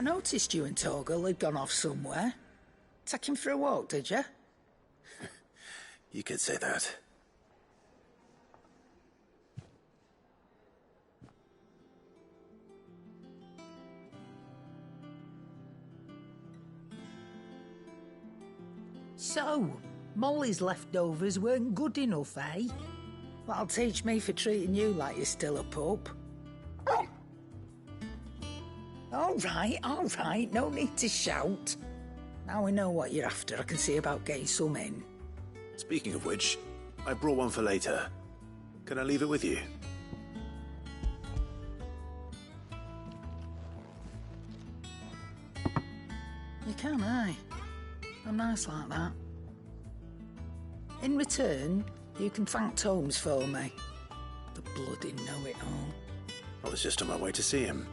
noticed you and Torgal had gone off somewhere. Take him for a walk, did you? You could say that. So, Molly's leftovers weren't good enough, eh? That'll teach me for treating you like you're still a pup. All right, no need to shout. Now we know what you're after, I can see about getting some in. Speaking of which, I brought one for later. Can I leave it with you? You can, aye. I'm nice like that. In return, you can thank Tomes for me. The bloody know-it-all. I was just on my way to see him.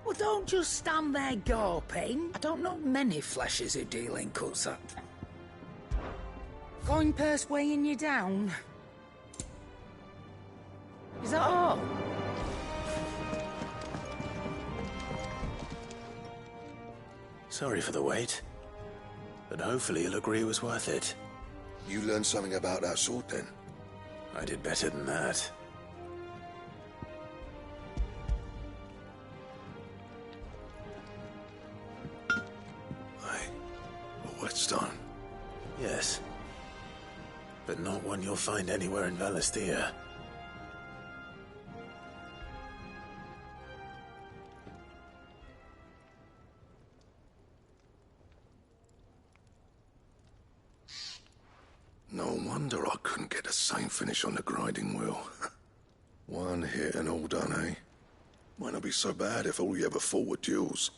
Well, don't just stand there gawping. I don't know many fleshers who deal in cuts up. Coin purse weighing you down? Is that all? Sorry for the wait, but hopefully you'll agree it was worth it. You learned something about that sword, then? I did better than that. A whetstone? Yes. But not one you'll find anywhere in Valisthea. No wonder I couldn't get the same finish on the grinding wheel. One hit and all done, eh? Might not be so bad if all you ever fought were duels.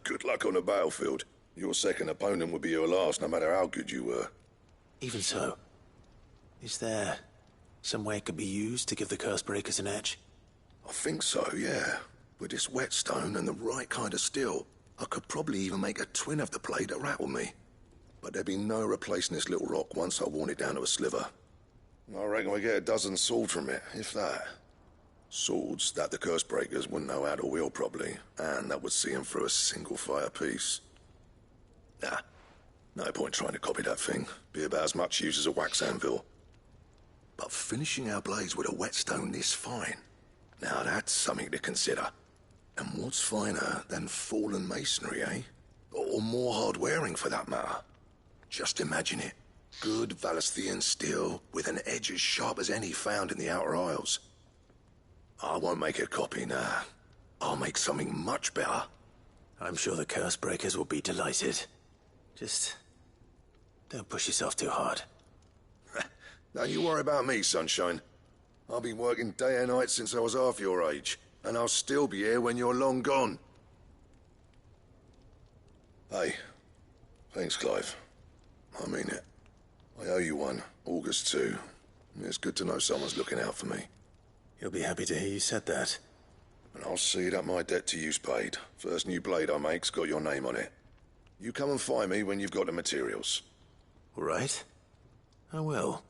Good luck on the battlefield. Your second opponent would be your last, no matter how good you were. Even so, is there some way it could be used to give the curse breakers an edge? I think so, yeah. With this whetstone and the right kind of steel, I could probably even make a twin of the blade that rattled me. But there'd be no replacing this little rock once I worn it down to a sliver. I reckon we get a dozen swords from it, if that. Swords that the curse breakers wouldn't know how to wield properly, and that would see them through a single fire piece. Nah, no point trying to copy that thing. Be about as much use as a wax anvil. But finishing our blades with a whetstone this fine, now that's something to consider. And what's finer than fallen masonry, eh? Or more hard-wearing, for that matter. Just imagine it. Good Valisthean steel with an edge as sharp as any found in the Outer Isles. I won't make a copy, nah. I'll make something much better. I'm sure the curse breakers will be delighted. Just don't push yourself too hard. Don't you worry about me, sunshine. I've been working day and night since I was half your age, and I'll still be here when you're long gone. Hey, thanks, Clive. I mean it. I owe you one, August too. It's good to know someone's looking out for me. You'll be happy to hear you said that. And I'll see that my debt to you's paid. First new blade I make's got your name on it. You come and find me when you've got the materials. All right. I will.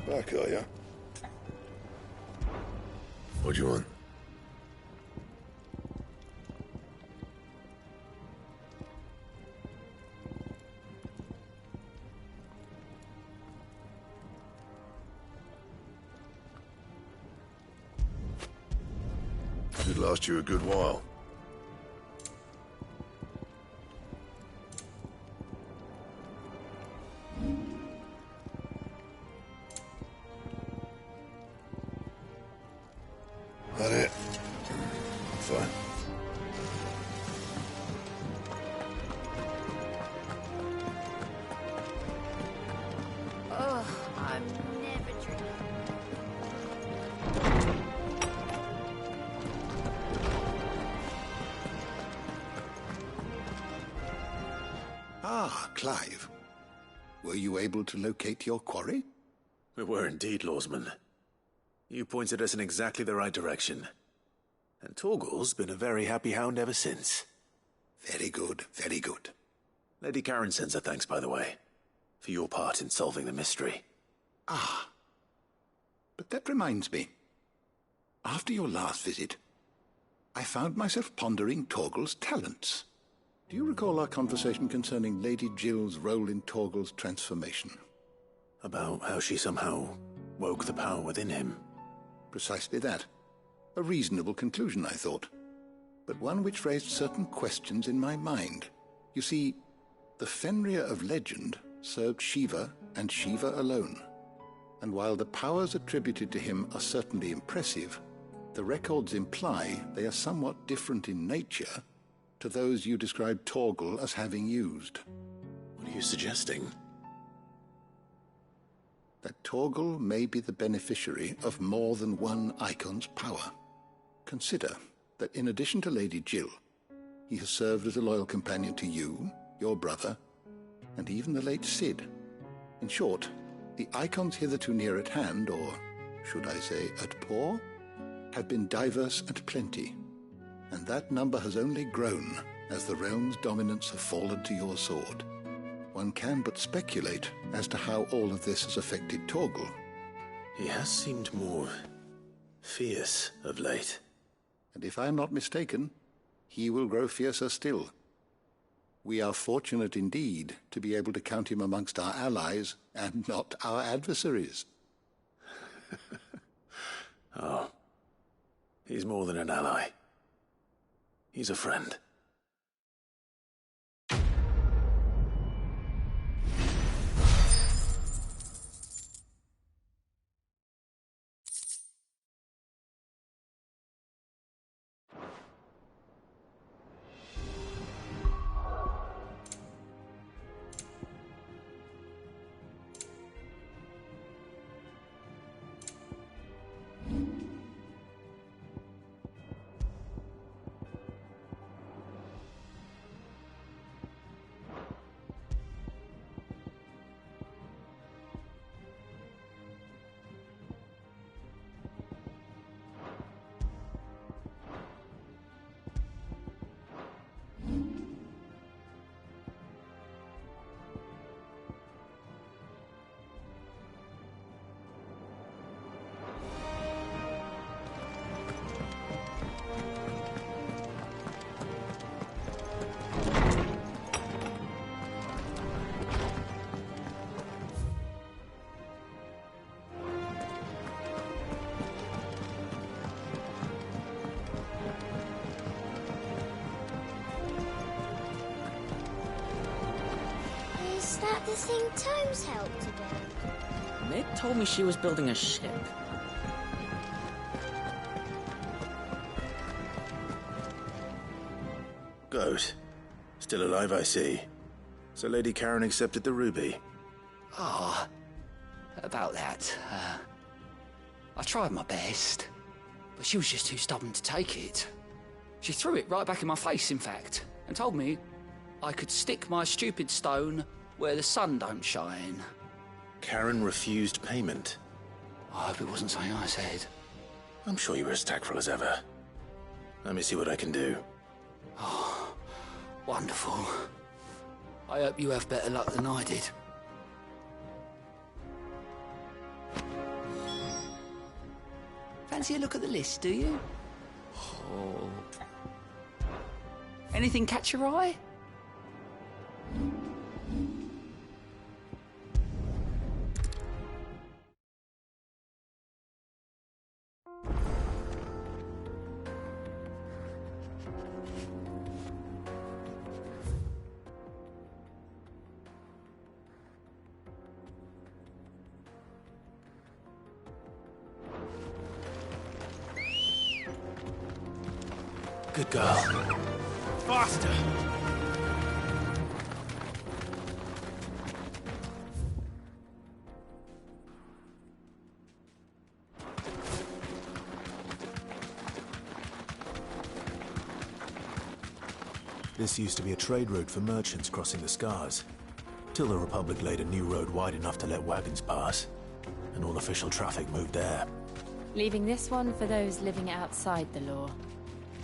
Back, are ya? What do you want? Should last you a good while. That it? Fine. Oh, I'm never Ah, Clive. Were you able to locate your quarry? We were indeed, Lawsman. You pointed us in exactly the right direction. And Torgal's been a very happy hound ever since. Very good, very good. Lady Karen sends her thanks, by the way, for your part in solving the mystery. Ah. But that reminds me. After your last visit, I found myself pondering Torgal's talents. Do you recall our conversation concerning Lady Jill's role in Torgal's transformation? About how she somehow woke the power within him. Precisely that. A reasonable conclusion, I thought, but one which raised certain questions in my mind. You see, the Fenrir of legend served Shiva and Shiva alone, and while the powers attributed to him are certainly impressive, the records imply they are somewhat different in nature to those you described Torgal as having used. What are you suggesting? That Torgal may be the beneficiary of more than one icon's power. Consider that in addition to Lady Jill, he has served as a loyal companion to you, your brother, and even the late Cid. In short, the icons hitherto near at hand, or should I say at paw, have been diverse and plenty, and that number has only grown as the realm's dominance have fallen to your sword. One can but speculate as to how all of this has affected Torgal. He has seemed more fierce of late. And if I am not mistaken, he will grow fiercer still. We are fortunate indeed to be able to count him amongst our allies and not our adversaries. Oh, he's more than an ally. He's a friend. Is that the thing Tomes helped to do? Meg told me she was building a ship. Goat. Still alive, I see. So Lady Karen accepted the ruby. Ah, about that. I tried my best, but she was just too stubborn to take it. She threw it right back in my face, in fact, and told me I could stick my stupid stone where the sun don't shine. Karen refused payment. I hope it wasn't something I said. I'm sure you were as tactful as ever. Let me see what I can do. Oh, wonderful. I hope you have better luck than I did. Fancy a look at the list, do you? Oh. Anything catch your eye? Good girl. Faster! This used to be a trade route for merchants crossing the Scars, till the Republic laid a new road wide enough to let wagons pass, and all official traffic moved there. Leaving this one for those living outside the law.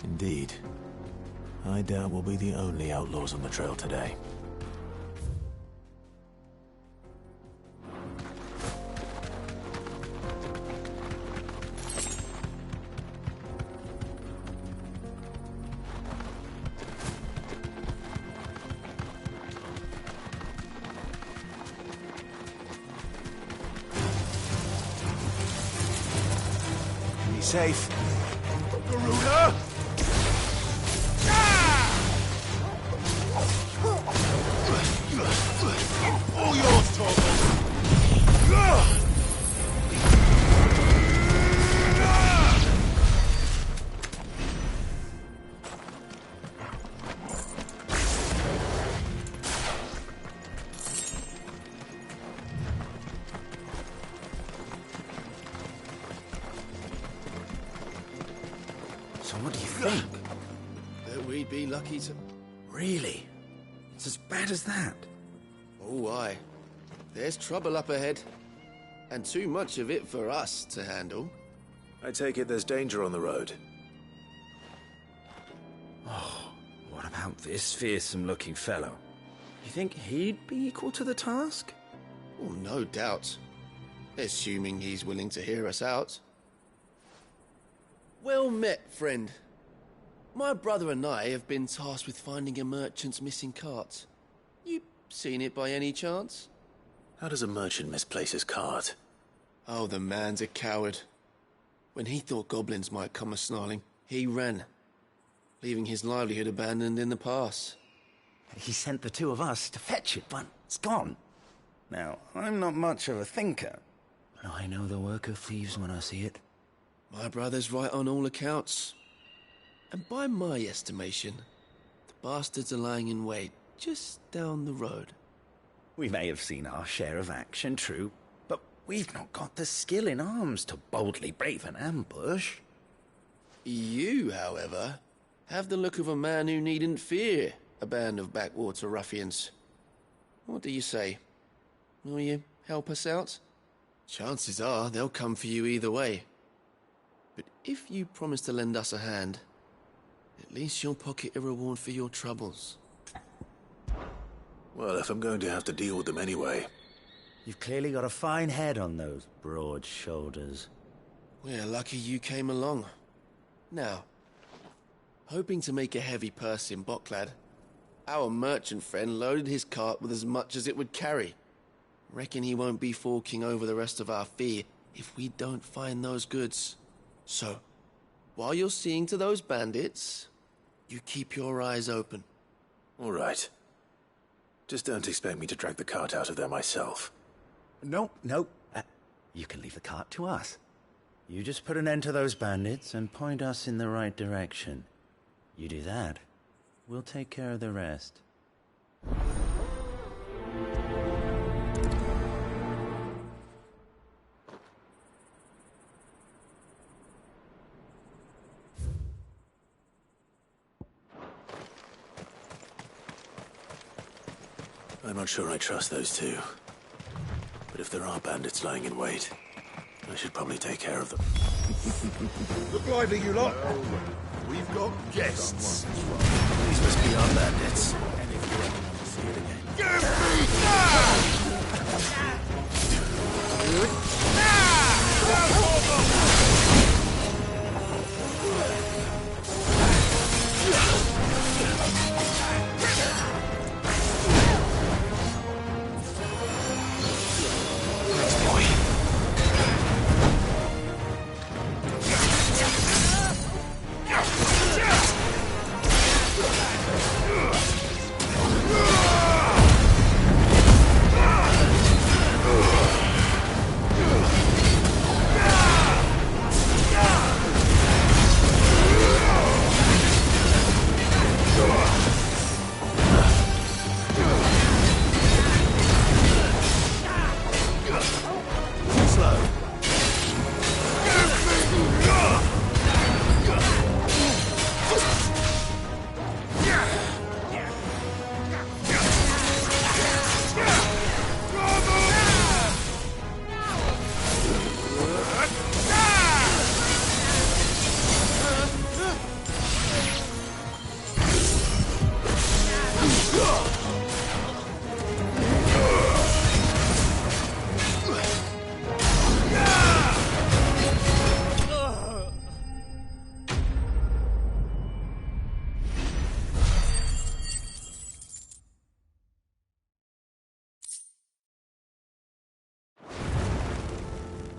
Indeed. I doubt we'll be the only outlaws on the trail today. Be safe. Garuda! All yours, Torvald! So what do you think? That we'd be lucky to... Really? It's as bad as that? Oh, aye. There's trouble up ahead. And too much of it for us to handle. I take it there's danger on the road. Oh, what about this fearsome-looking fellow? You think he'd be equal to the task? Oh, no doubt. Assuming he's willing to hear us out. Well met, friend. My brother and I have been tasked with finding a merchant's missing cart. You seen it by any chance? How does a merchant misplace his cart? Oh, the man's a coward. When he thought goblins might come a-snarling, he ran, leaving his livelihood abandoned in the pass. He sent the two of us to fetch it, but it's gone. Now, I'm not much of a thinker, but I know the work of thieves when I see it. My brother's right on all accounts. And by my estimation, the bastards are lying in wait just down the road. We may have seen our share of action, true, but we've not got the skill in arms to boldly brave an ambush. You, however, have the look of a man who needn't fear a band of backwater ruffians. What do you say? Will you help us out? Chances are they'll come for you either way. But if you promise to lend us a hand, at least you'll pocket a reward for your troubles. Well, if I'm going to have to deal with them anyway... You've clearly got a fine head on those broad shoulders. We're lucky you came along. Now, hoping to make a heavy purse in Boklad, our merchant friend loaded his cart with as much as it would carry. Reckon he won't be forking over the rest of our fee if we don't find those goods. So, while you're seeing to those bandits, you keep your eyes open. All right. Just don't expect me to drag the cart out of there myself. No. You can leave the cart to us. You just put an end to those bandits and point us in the right direction. You do that, we'll take care of the rest. I'm not sure I trust those two. But if there are bandits lying in wait, I should probably take care of them. Look lively, you lot. We've got guests. These must be our bandits. And if you ever want to see it again... Give me that!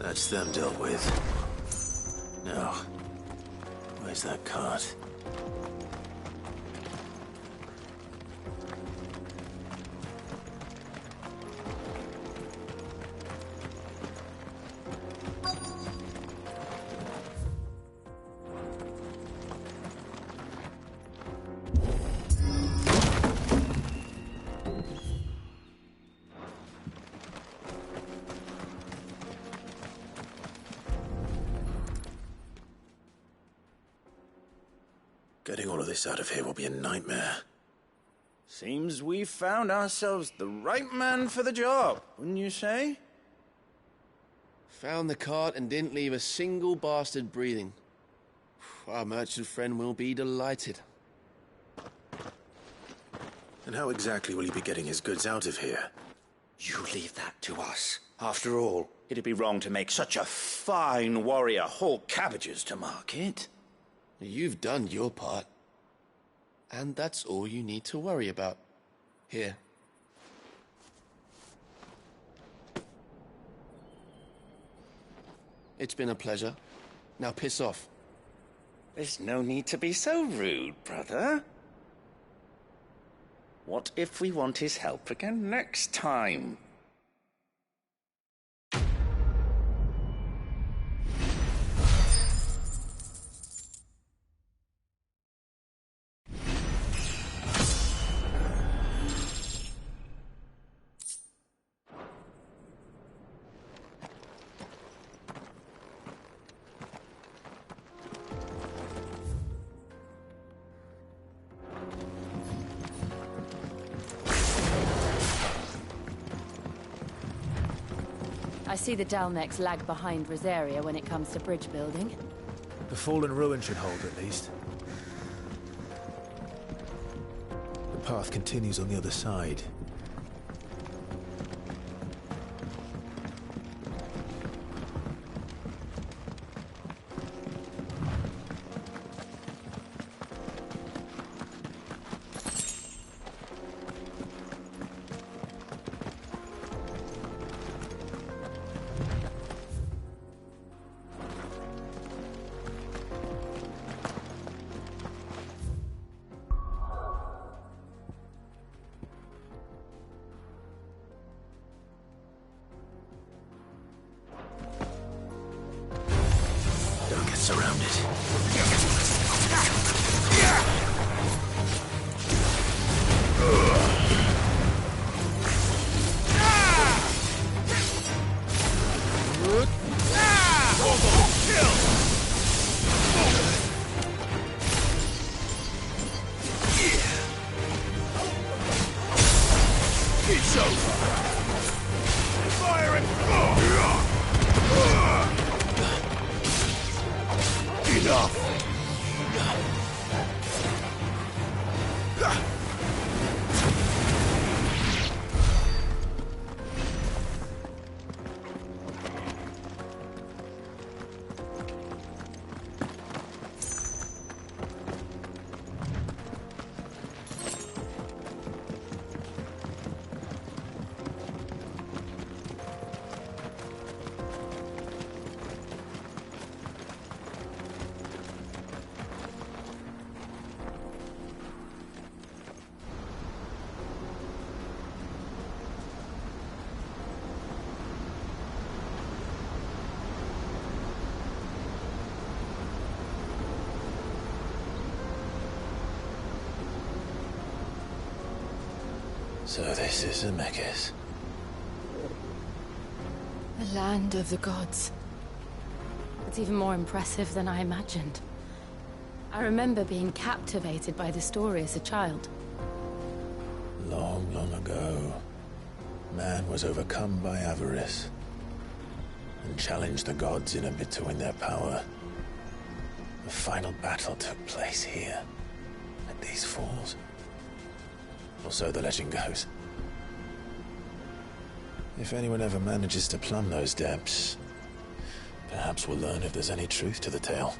That's them dealt with. Now, where's that cart? Getting all of this out of here will be a nightmare. Seems we've found ourselves the right man for the job, wouldn't you say? Found the cart and didn't leave a single bastard breathing. Our merchant friend will be delighted. And how exactly will he be getting his goods out of here? You leave that to us. After all, it'd be wrong to make such a fine warrior haul cabbages to market. You've done your part. And that's all you need to worry about. Here. It's been a pleasure. Now piss off. There's no need to be so rude, brother. What if we want his help again next time? I see the Dalnecs lag behind Rosaria when it comes to bridge building. The fallen ruin should hold, at least. The path continues on the other side. So this is Zemeckis. The land of the gods. It's even more impressive than I imagined. I remember being captivated by the story as a child. Long, long ago, man was overcome by avarice and challenged the gods in a bid to win their power. The final battle took place here, at these falls. Or so the legend goes. If anyone ever manages to plumb those depths, perhaps we'll learn if there's any truth to the tale.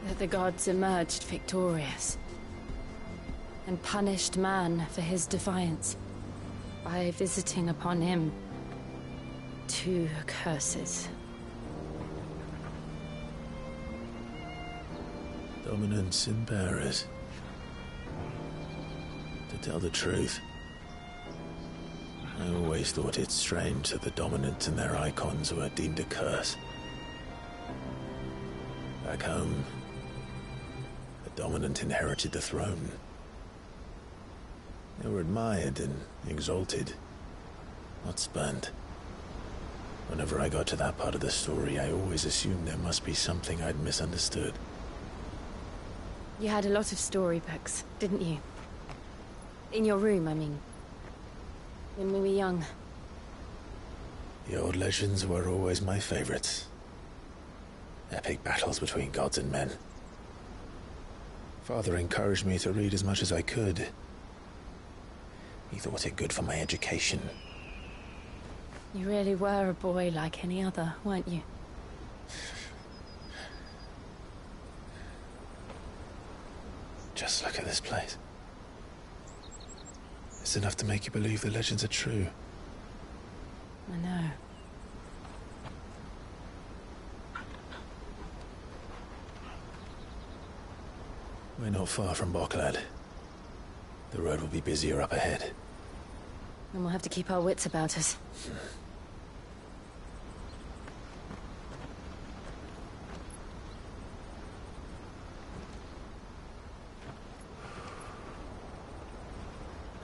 That the gods emerged victorious and punished man for his defiance by visiting upon him 2 curses. Dominants and bearers. To tell the truth, I always thought it strange that the dominants and their icons were deemed a curse. Back home, the dominant inherited the throne. They were admired and exalted, not spurned. Whenever I got to that part of the story, I always assumed there must be something I'd misunderstood. You had a lot of storybooks, didn't you? In your room, I mean. When we were young. The old legends were always my favorites. Epic battles between gods and men. Father encouraged me to read as much as I could. He thought it good for my education. You really were a boy like any other, weren't you? Just look at this place. It's enough to make you believe the legends are true. I know. We're not far from Boklad. The road will be busier up ahead. And we'll have to keep our wits about us.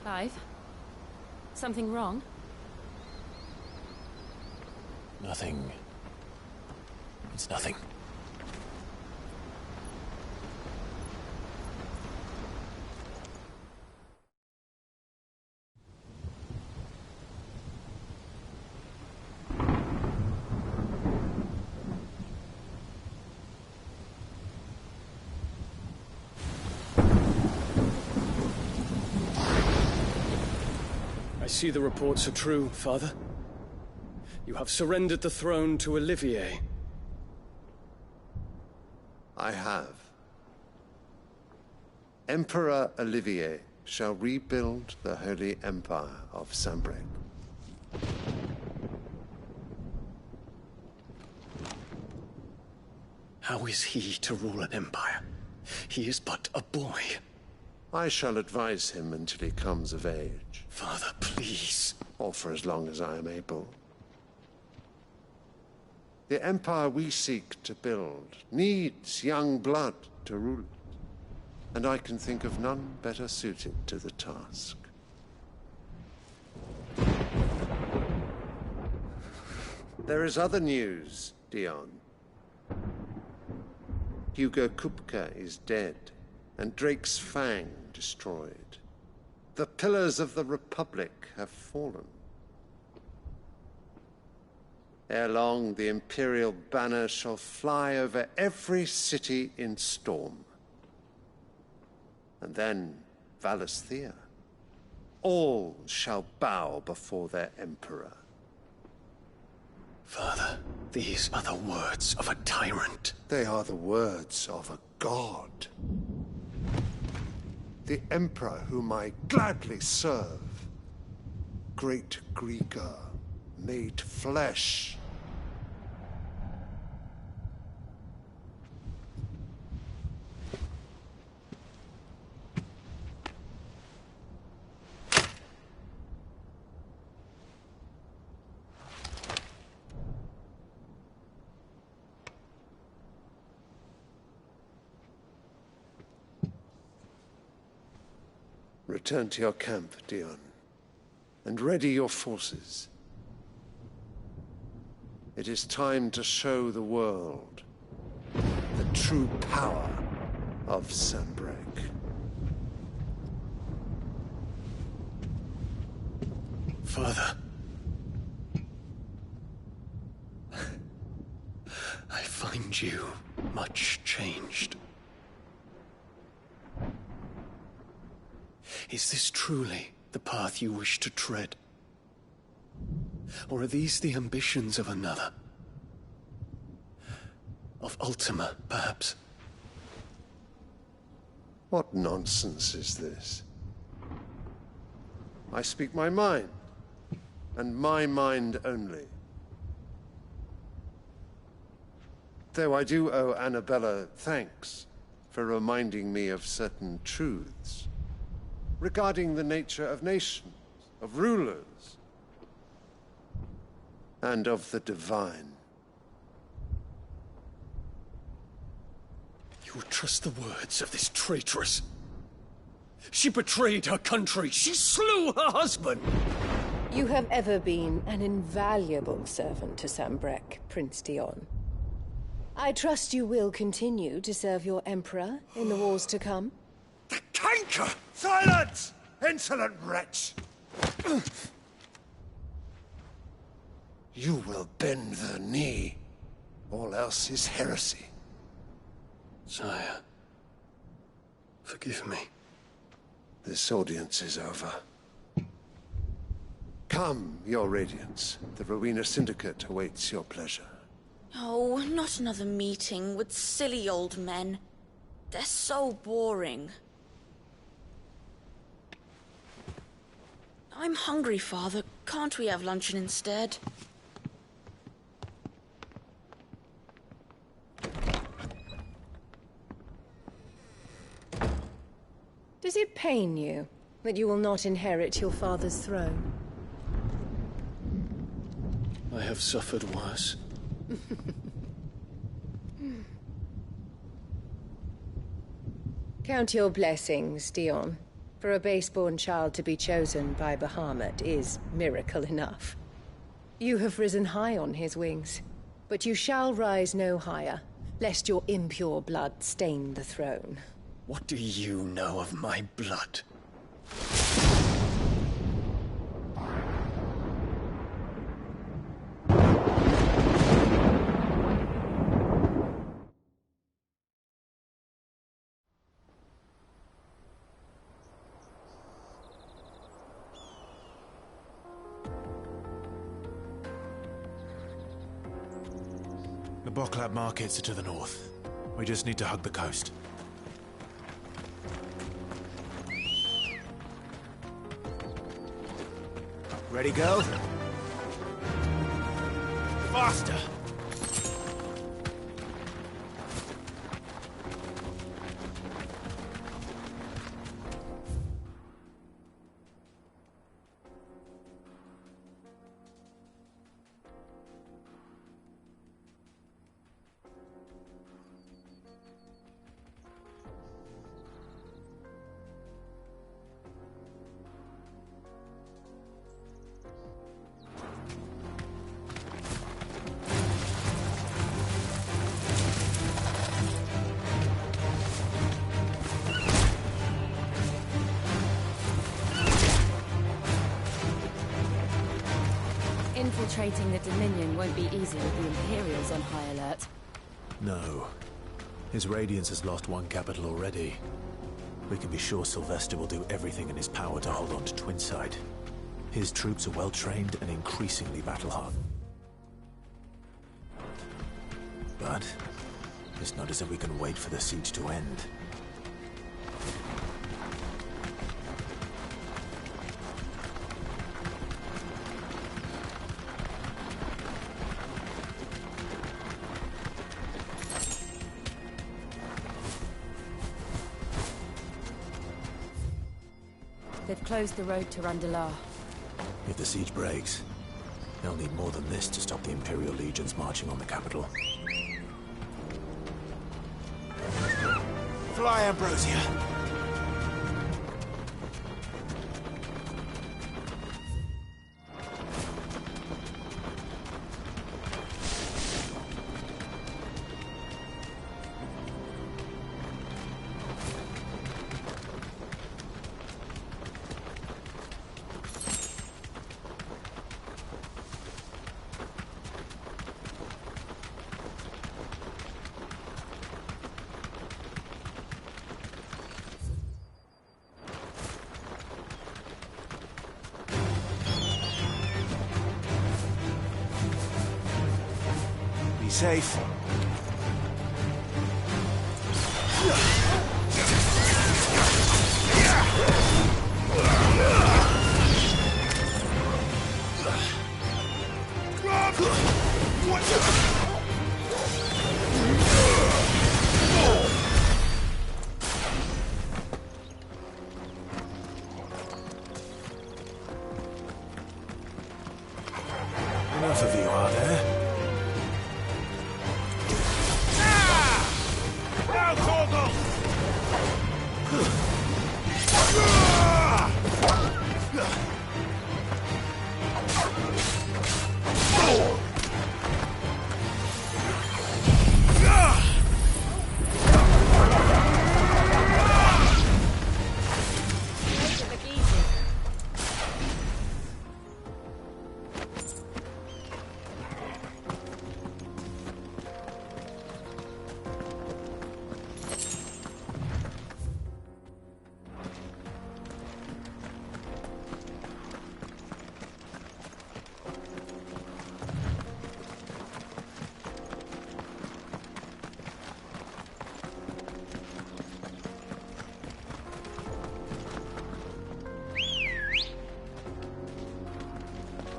Clive? Something wrong? Nothing. It's nothing. I see the reports are true, Father. You have surrendered the throne to Olivier. I have. Emperor Olivier shall rebuild the Holy Empire of Sanbreque. How is he to rule an empire? He is but a boy. I shall advise him until he comes of age. Father, please. Or for as long as I am able. The empire we seek to build needs young blood to rule it. And I can think of none better suited to the task. There is other news, Dion. Hugo Kupka is dead, and Drake's Fang destroyed. The pillars of the Republic have fallen. Ere long, the Imperial banner shall fly over every city in Storm. And then, Valisthea. All shall bow before their Emperor. Father, these are the words of a tyrant. They are the words of a god. The Emperor whom I gladly serve. Great Greeker, made flesh. Return to your camp, Dion, and ready your forces. It is time to show the world the true power of Sanbreque. Father. I find you much changed. Is this truly the path you wish to tread? Or are these the ambitions of another? Of Ultima, perhaps? What nonsense is this? I speak my mind, and my mind only. Though I do owe Annabella thanks for reminding me of certain truths regarding the nature of nations, of rulers, and of the divine. You trust the words of this traitress? She betrayed her country. She slew her husband. You have ever been an invaluable servant to Sambrek, Prince Dion. I trust you will continue to serve your Emperor in the wars to come. The canker! Silence! Insolent wretch! You will bend the knee. All else is heresy. Sire, forgive me. This audience is over. Come, Your Radiance. The Rowena Syndicate awaits your pleasure. Oh, not another meeting with silly old men. They're so boring. I'm hungry, Father. Can't we have luncheon instead? Does it pain you that you will not inherit your father's throne? I have suffered worse. Count your blessings, Dion. For a base-born child to be chosen by Bahamut is miracle enough. You have risen high on his wings, but you shall rise no higher, lest your impure blood stain the throne. What do you know of my blood? The Boklab markets are to the north. We just need to hug the coast. Ready, go? Faster! Infiltrating the Dominion won't be easy with the Imperials on high alert. No. His Radiance has lost one capital already. We can be sure Sylvester will do everything in his power to hold on to Twinside. His troops are well-trained and increasingly battle-hardened. But it's not as if we can wait for the siege to end. They've closed the road to Randalar. If the siege breaks, they'll need more than this to stop the Imperial legions marching on the capital. Fly, Ambrosia! Be safe.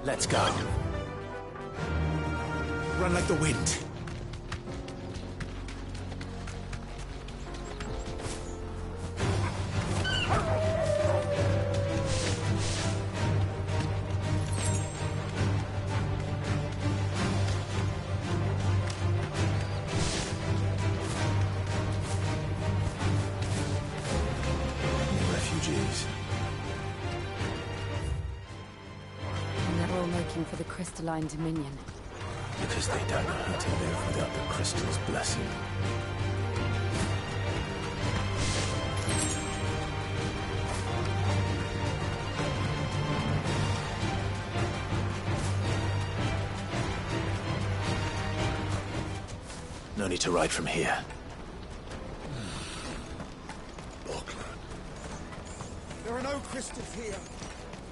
Let's go. Run like the wind. For the crystalline dominion. Because they don't know how to live without the crystal's blessing. No need to ride from here. There are no crystals here.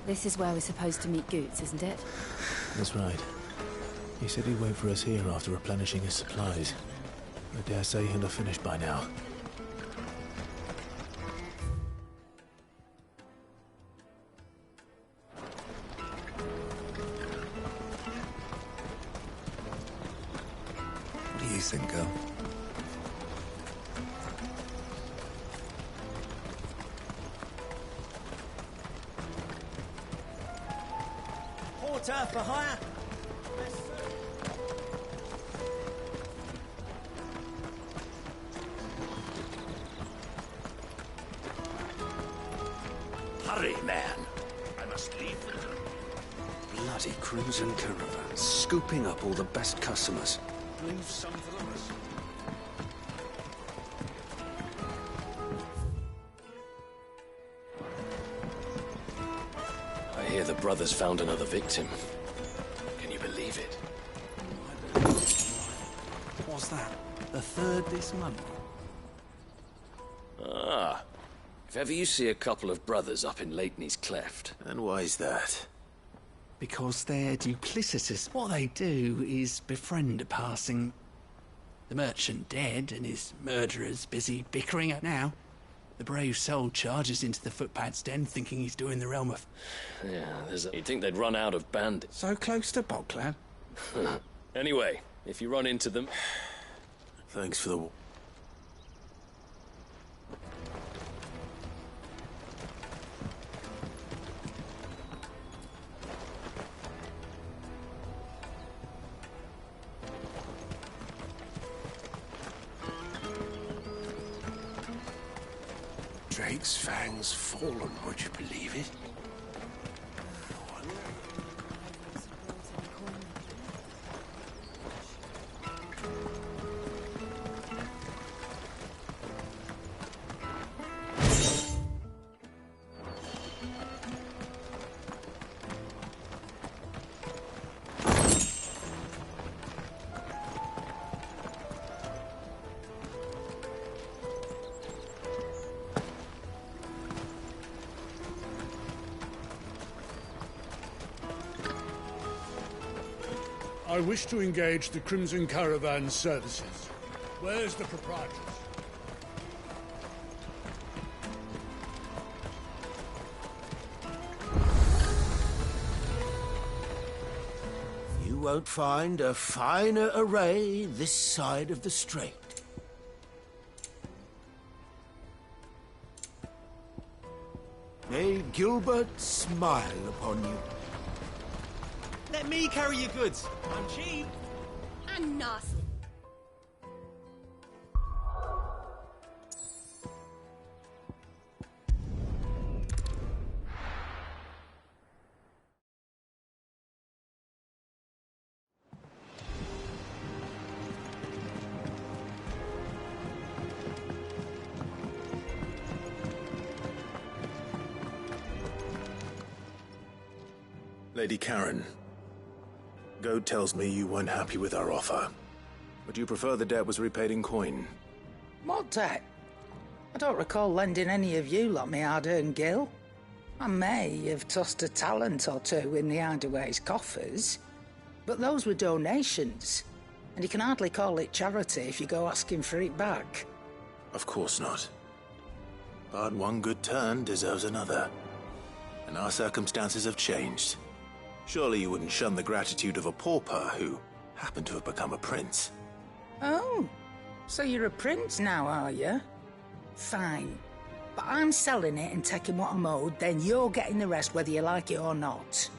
This is where we're supposed to meet Goots, isn't it? That's right. He said he'd wait for us here after replenishing his supplies. I dare say he'll have finished by now. What do you think, girl? Porter for hire. Hurry, man. I must leave with them. Bloody crimson caravans, scooping up all the best customers. Leave some for the rest. I hear the brothers found another victim. Can you believe it? What's that? The third this month? Ah. If ever you see a couple of brothers up in Lateney's Cleft. And why is that? Because they're duplicitous. What they do is befriend a passing... The merchant dead and his murderers busy bickering at now. The brave soul charges into the footpad's den thinking he's doing the realm of... Yeah, you'd think they'd run out of bandits. So close to Boglad. Anyway, if you run into them... Thanks for the... Drake's fangs fallen, would you believe it? I wish to engage the Crimson Caravan services. Where's the proprietress? You won't find a finer array this side of the strait. May Gilbert smile upon you. Let me carry your goods. I'm cheap. And nasty. Lady Karen, Goad tells me you weren't happy with our offer. Would you prefer the debt was repaid in coin? What debt? I don't recall lending any of you lot me hard-earned gil. I may have tossed a talent or two in the Hideaway's coffers, but those were donations, and you can hardly call it charity if you go asking for it back. Of course not. But one good turn deserves another. And our circumstances have changed. Surely you wouldn't shun the gratitude of a pauper who happened to have become a prince. Oh, so you're a prince now, are you? Fine. But I'm selling it and taking what I'm owed, then you're getting the rest whether you like it or not.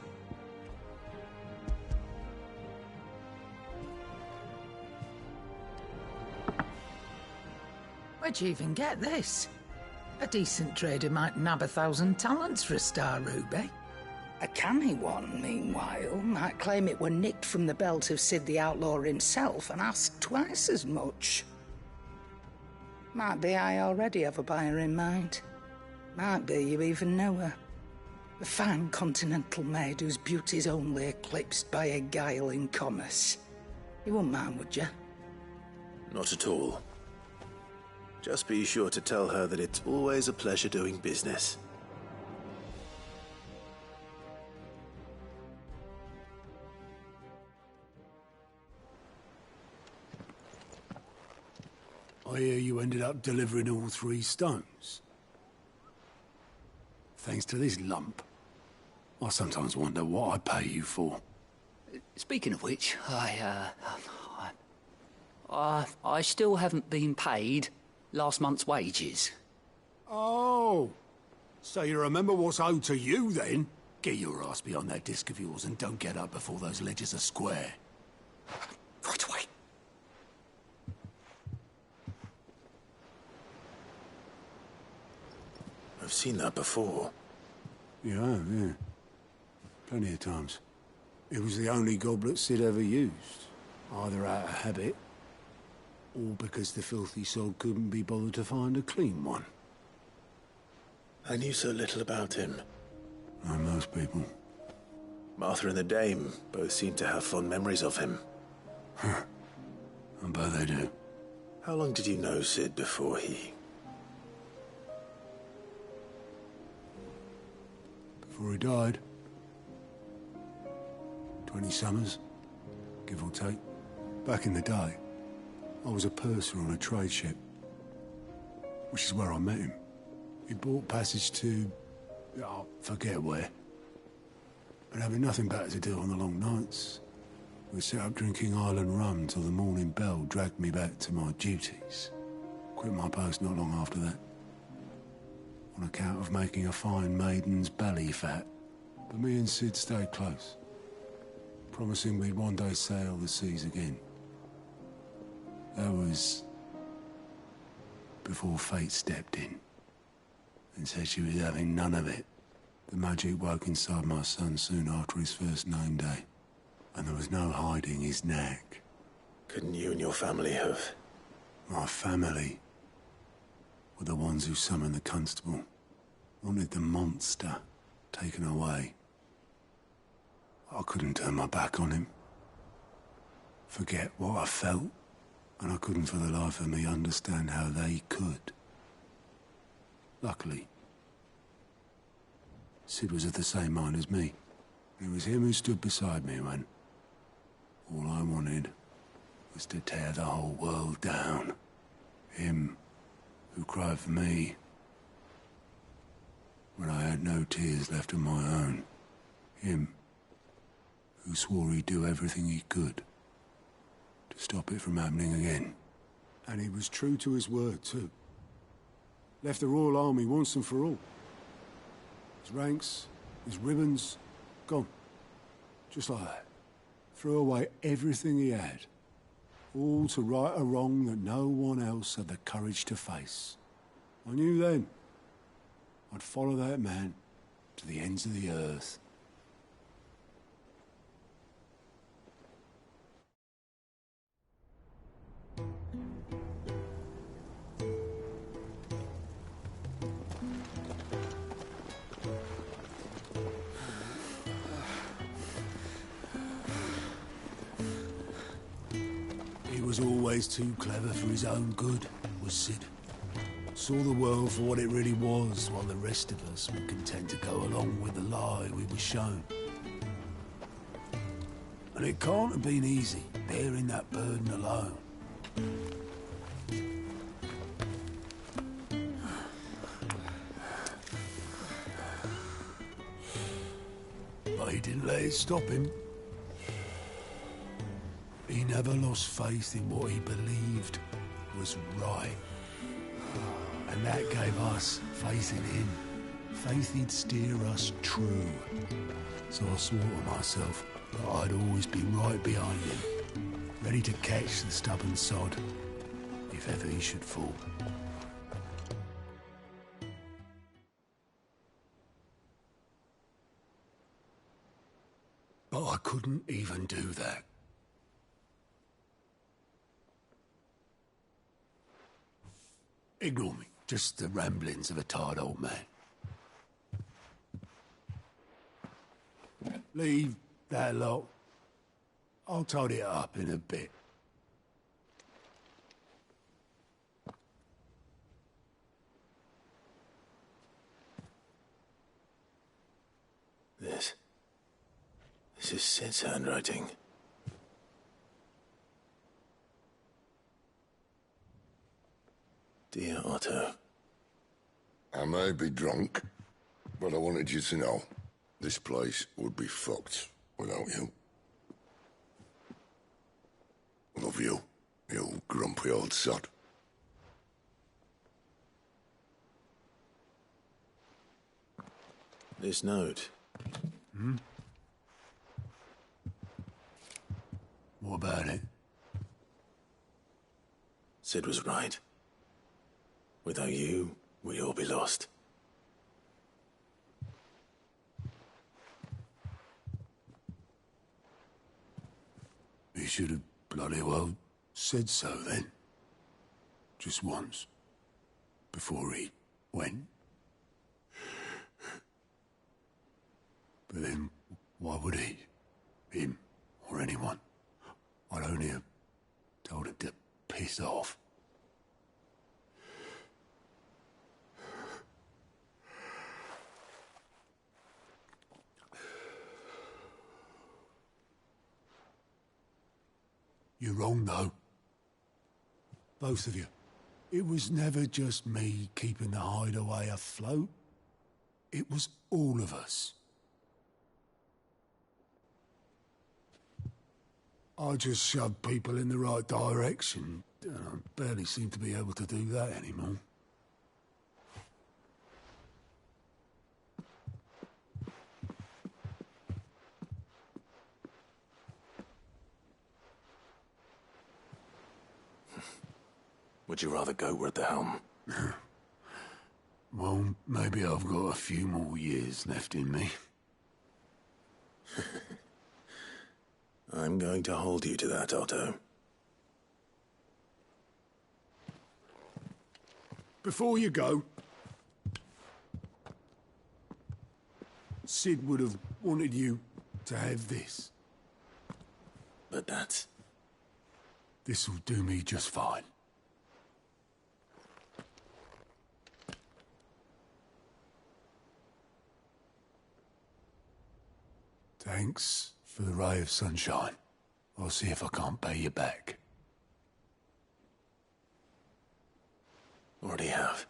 Where'd you even get this? A decent trader might nab 1,000 talents for a star ruby. A canny one, meanwhile, might claim it were nicked from the belt of Sid the Outlaw himself and ask twice as much. Might be I already have a buyer in mind. Might be you even know her. A fine continental maid whose beauty's only eclipsed by a guile in commerce. You wouldn't mind, would you? Not at all. Just be sure to tell her that it's always a pleasure doing business. I hear you ended up delivering all 3 stones. Thanks to this lump. I sometimes wonder what I pay you for. Speaking of which, I still haven't been paid last month's wages. Oh, so you remember what's owed to you then? Get your ass behind that disc of yours and don't get up before those ledgers are square. Right away. I've seen that before. You have, yeah. Plenty of times. It was the only goblet Sid ever used. Either out of habit, or because the filthy sod couldn't be bothered to find a clean one. I knew so little about him. Like most people. Martha and the Dame both seem to have fond memories of him. I bet they do. How long did you know Sid before he... Before he died. 20 summers, give or take. Back in the day, I was a purser on a trade ship, which is where I met him. He bought passage to... I forget where. But having nothing better to do on the long nights, we set up drinking island rum till the morning bell dragged me back to my duties. Quit my post not long after that. On account of making a fine maiden's belly fat. But me and Sid stayed close, promising we'd one day sail the seas again. That was before fate stepped in and said she was having none of it. The magic woke inside my son soon after his first name day, and there was no hiding his knack. Couldn't you and your family have... My family were the ones who summoned the constable, wanted the monster taken away. I couldn't turn my back on him, forget what I felt, and I couldn't for the life of me understand how they could. Luckily, Sid was of the same mind as me. It was him who stood beside me when all I wanted was to tear the whole world down. Him who cried for me when I had no tears left of my own. Him who swore he'd do everything he could to stop it from happening again. And he was true to his word, too. Left the Royal Army once and for all. His ranks, his ribbons, gone. Just like that. Threw away everything he had. All to right a wrong that no one else had the courage to face. I knew then I'd follow that man to the ends of the earth. He was always too clever for his own good, was Sid. Saw the world for what it really was, while the rest of us were content to go along with the lie we were shown. And it can't have been easy, bearing that burden alone. But he didn't let it stop him. He never lost faith in what he believed was right. And that gave us faith in him. Faith he'd steer us true. So I swore to myself that I'd always be right behind him, ready to catch the stubborn sod if ever he should fall. But I couldn't even do that. Ignore me. Just the ramblings of a tired old man. Leave that lot. I'll tidy it up in a bit. This is Sid's handwriting. Dear Otto. I may be drunk, but I wanted you to know this place would be fucked without you. Love you, you grumpy old sod. This note. Hmm? What about it? Sid was right. Without you, we'd all be lost. He should have bloody well said so then. Just once. Before he went. But then, why would he? Him, or anyone? I'd only have told him to piss off. You're wrong, though. Both of you. It was never just me keeping the hideaway afloat. It was all of us. I just shoved people in the right direction. I barely seem to be able to do that anymore. Would you rather go with the helm? Well, maybe I've got a few more years left in me. I'm going to hold you to that, Otto. Before you go, Sid would have wanted you to have this. But that's... This'll do me just fine. Thanks for the ray of sunshine. I'll see if I can't pay you back. Already have.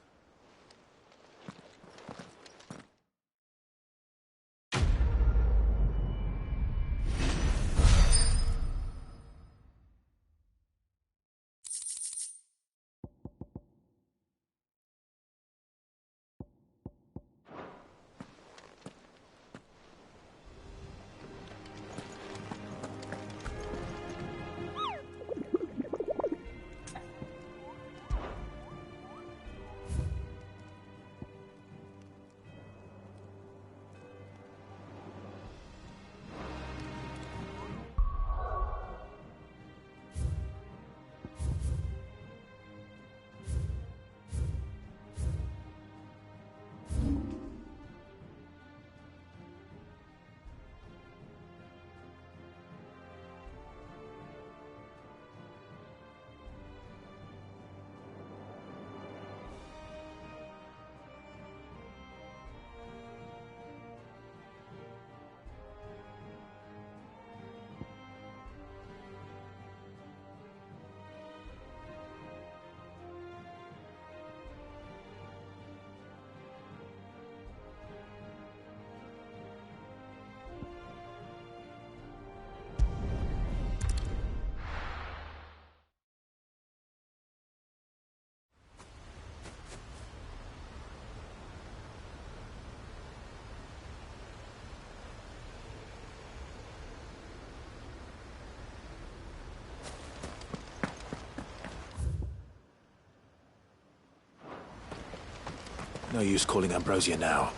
No use calling Ambrosia now.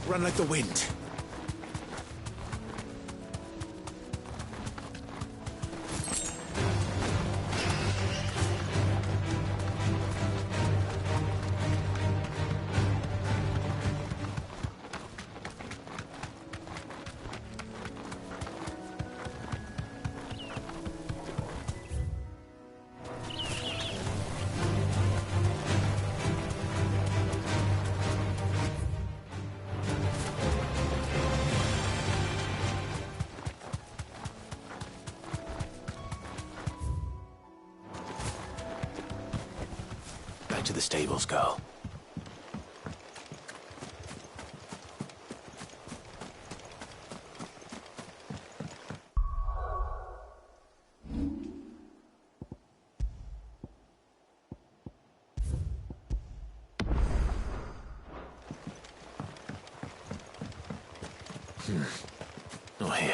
Run like the wind. To the stables, girl. Not here.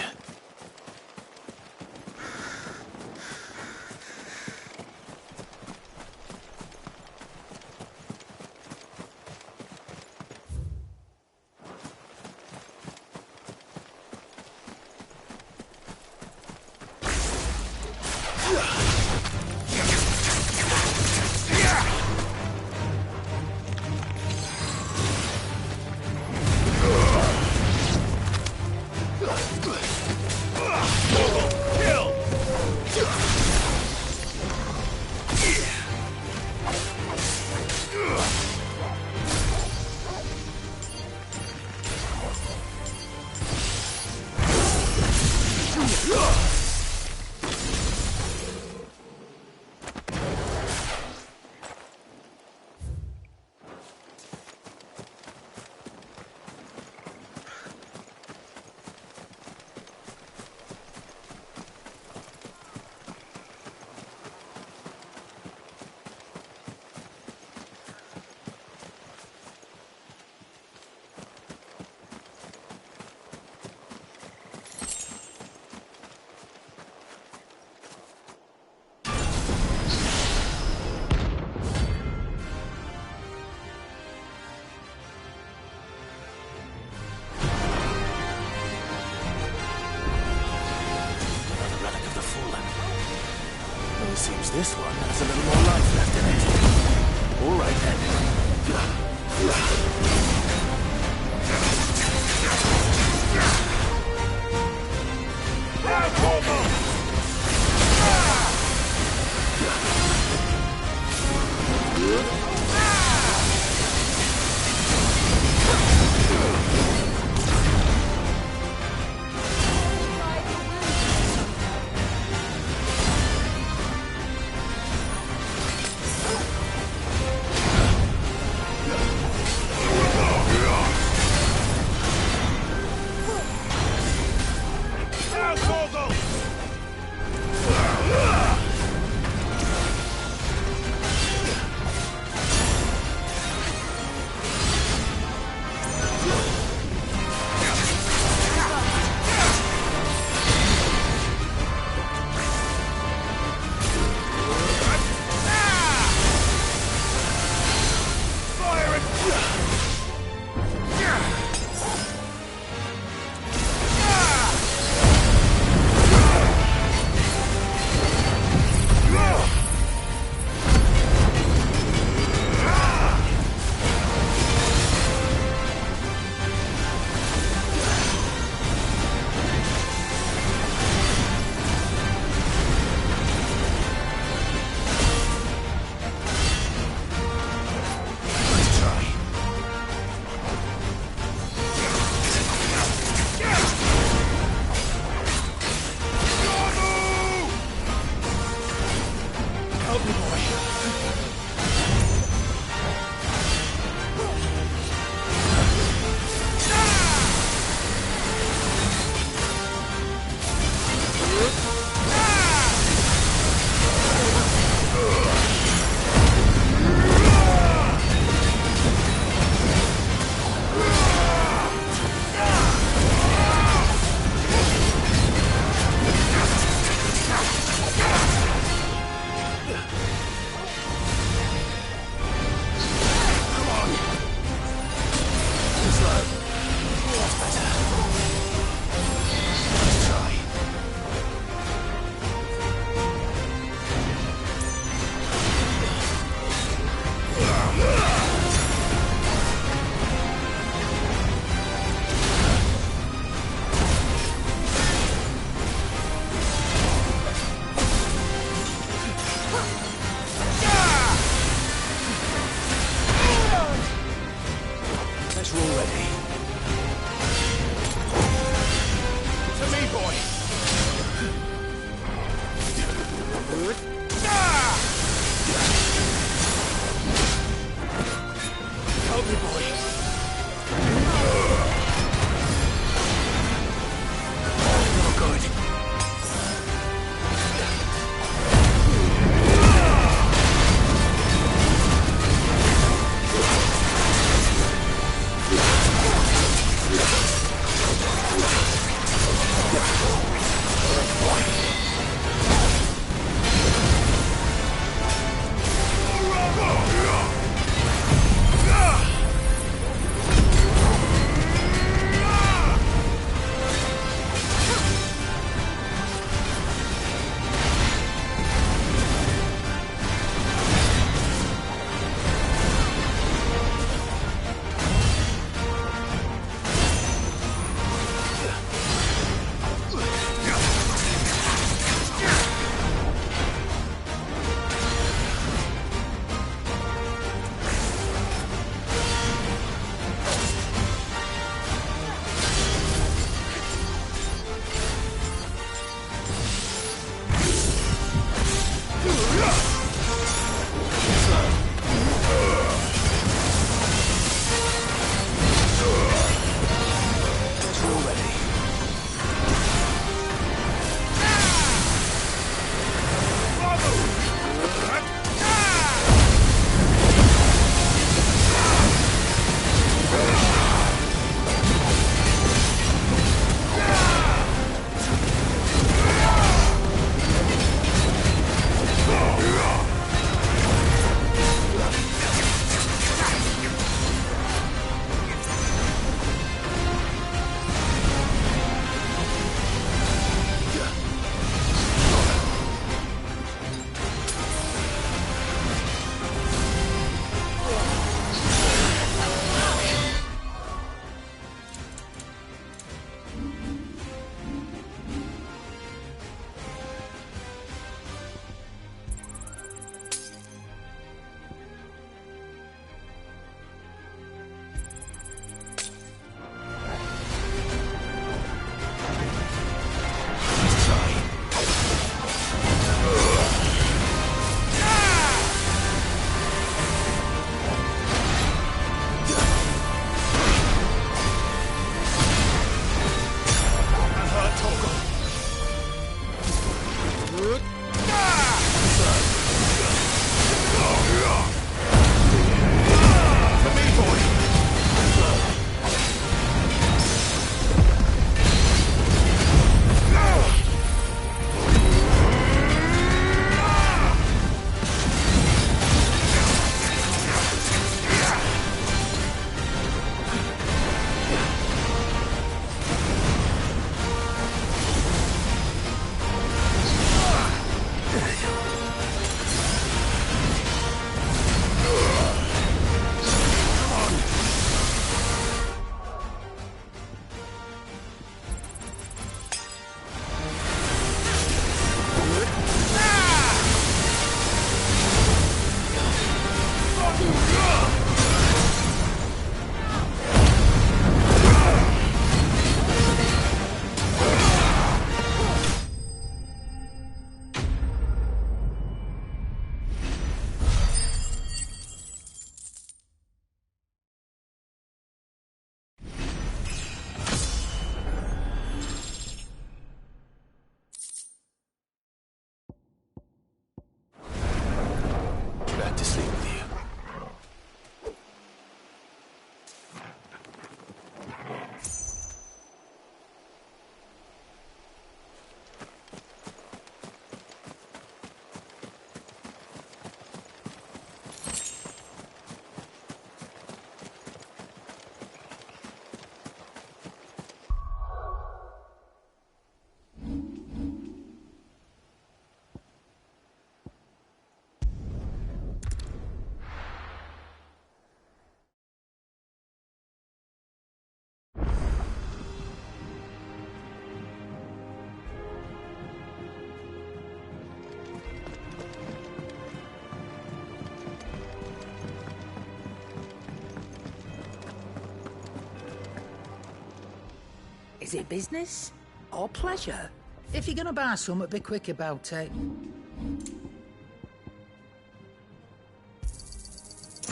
Is it business or pleasure? If you're gonna buy something, be quick about it.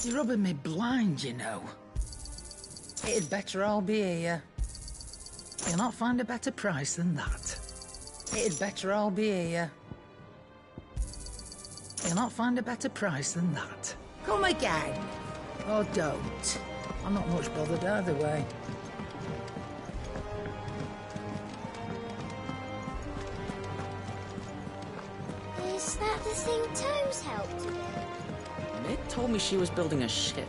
You're rubbing me blind, you know. It'd better all be here. You'll not find a better price than that. It'd better all be here. You'll not find a better price than that. Come again. Or don't. I'm not much bothered either way. Is that the thing Tomes helped to build? Mid told me she was building a ship.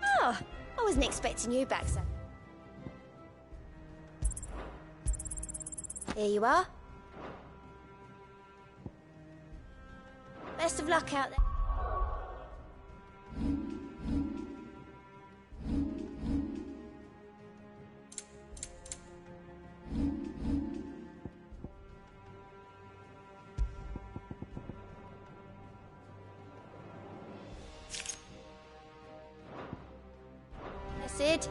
Oh, I wasn't expecting you back, son. Here you are. Best of luck out there. Sid,